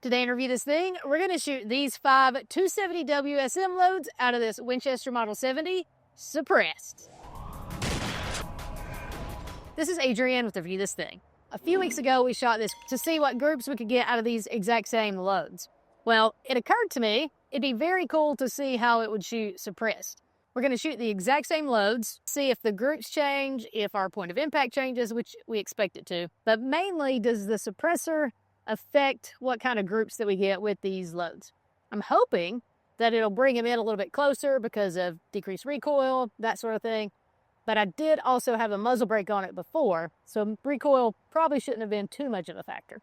Today in Review This Thing, we're going to shoot these 5 270 WSM loads out of this Winchester Model 70 suppressed. This is Adrienne with Review This Thing. A few weeks ago, we shot this to see what groups we could get out of these exact same loads. Well, it occurred to me, it'd be very cool to see how it would shoot suppressed. We're going to shoot the exact same loads, see if the groups change, if our point of impact changes, which we expect it to. But mainly, does the suppressor affect what kind of groups that we get with these loads? I'm hoping that it'll bring them in a little bit closer because of decreased recoil, that sort of thing. But I did also have a muzzle brake on it before, so recoil probably shouldn't have been too much of a factor.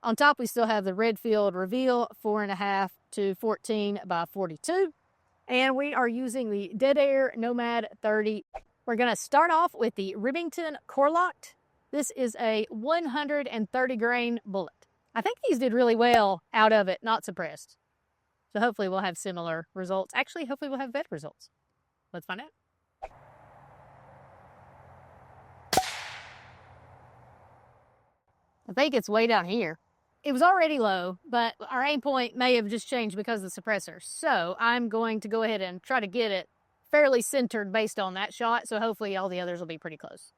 On top, we still have the Redfield Reveal 4.5 to 14 by 42. And we are using the Dead Air Nomad 30. We're going to start off with the Remington Lokt. This is a 130 grain bullet. I think these did really well out of it, not suppressed. So hopefully we'll have similar results. Actually, hopefully we'll have better results. Let's find out. I think it's way down here. It was already low, but our aim point may have just changed because of the suppressor. So I'm going to go ahead and try to get it fairly centered based on that shot. So hopefully all the others will be pretty close.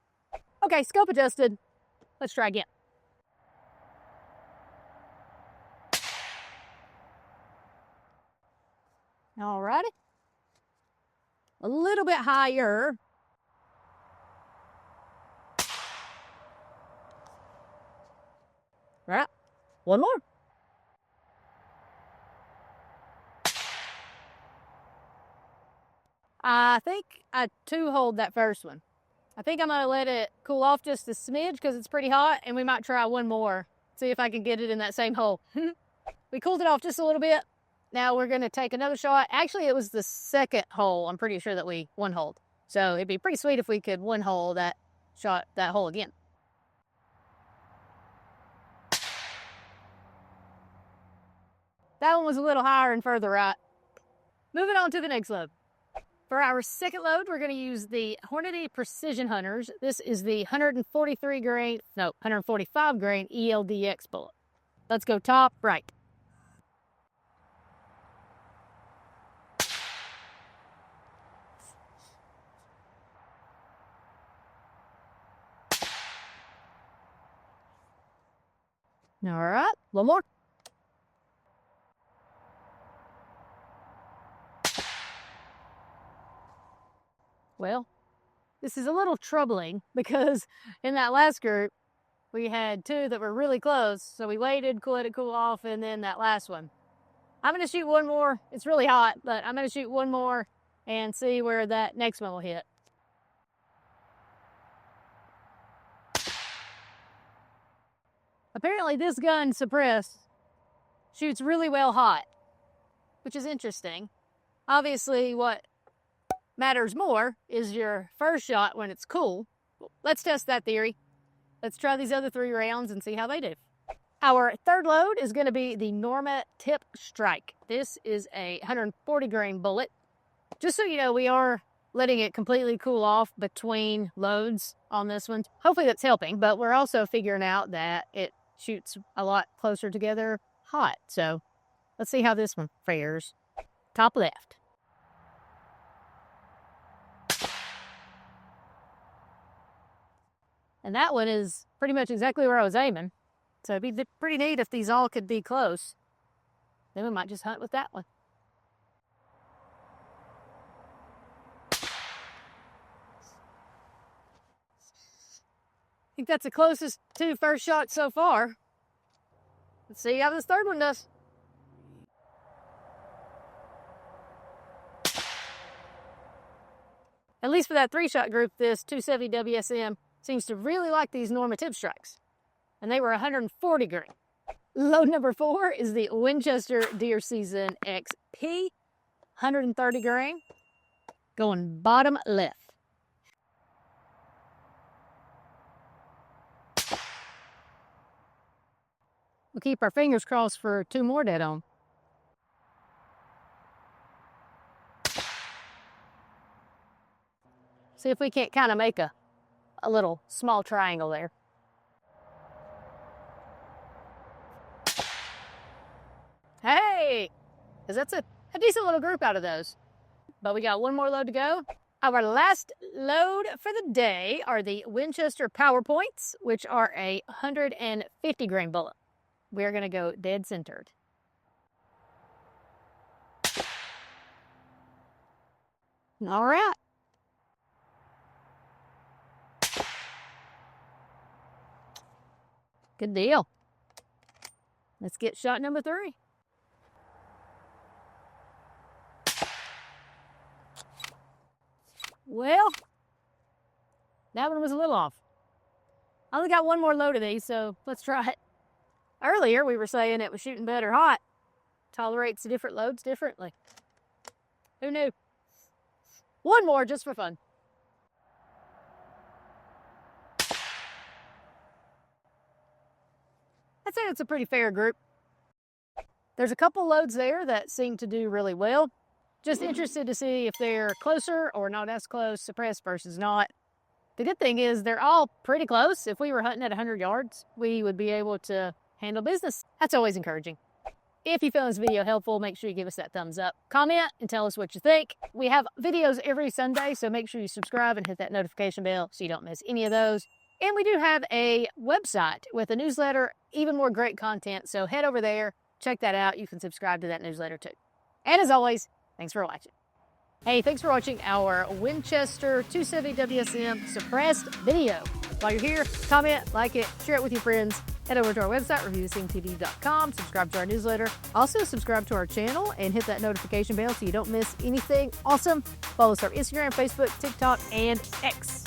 Okay, scope adjusted. Let's try again. Alrighty. A little bit higher. Right. One more. I think I two-holed that first one. I think I'm going to let it cool off just a smidge because it's pretty hot, and we might try one more. See if I can get it in that same hole. We cooled it off just a little bit. Now we're going to take another shot. Actually, it was the second hole. I'm pretty sure that we one-holed. So it'd be pretty sweet if we could one-hole that shot, that hole again. That one was a little higher and further right. Moving on to the next load. For our second load, we're going to use the Hornady Precision Hunters. This is the 145 grain ELDX bullet. Let's go top right. All right, one more. Well, this is a little troubling because in that last group, we had 2 that were really close. So we waited, let it cool off, and then that last one. I'm going to shoot one more. It's really hot, but I'm going to shoot one more and see where that next one will hit. Apparently this gun suppressed shoots really well hot, which is interesting. Obviously what matters more is your first shot when it's cool. Let's test that theory. Let's try these other 3 rounds and see how they do. Our third load is going to be the Norma TipStrike. This is a 140 grain bullet. Just so you know, we are letting it completely cool off between loads on this one. Hopefully that's helping, but we're also figuring out that it shoots a lot closer together hot. So let's see how this one fares. Top left. And that one is pretty much exactly where I was aiming. So it'd be pretty neat if these all could be close. Then we might just hunt with that one. I think that's the closest to first shot so far. Let's see how this third one does. At least for that 3-shot group, this 270 WSM seems to really like these Norma TipStrikes. And they were 140 grain. Load number 4 is the Winchester Deer Season XP, 130 grain, going bottom left. We'll keep our fingers crossed for 2 more dead on. See if we can't kind of make a little small triangle there. because that's a decent little group out of those. But we got one more load to go. Our last load for the day are the Winchester PowerPoints, which are a 150 grain bullet. We're going to go dead centered. All right. Good deal. Let's get shot number 3. Well, that one was a little off. I only got one more load of these, so let's try it. Earlier, we were saying it was shooting better hot. Tolerates the different loads differently. Who knew? One more just for fun. I'd say it's a pretty fair group. There's a couple loads there that seem to do really well. Just interested to see if they're closer or not as close, suppressed versus not. The good thing is they're all pretty close. If we were hunting at 100 yards, we would be able to handle business. That's always encouraging. If you found this video helpful, make sure you give us that thumbs up. Comment and tell us what you think. We have videos every Sunday, so make sure you subscribe and hit that notification bell so you don't miss any of those. And we do have a website with a newsletter, even more great content. So head over there, check that out. You can subscribe to that newsletter too. And as always, thanks for watching. Hey, thanks for watching our Winchester 270 WSM suppressed video. While you're here, comment, like it, share it with your friends. Head over to our website, reviewthesingtv.com, subscribe to our newsletter. Also, subscribe to our channel and hit that notification bell so you don't miss anything awesome. Follow us on Instagram, Facebook, TikTok, and X.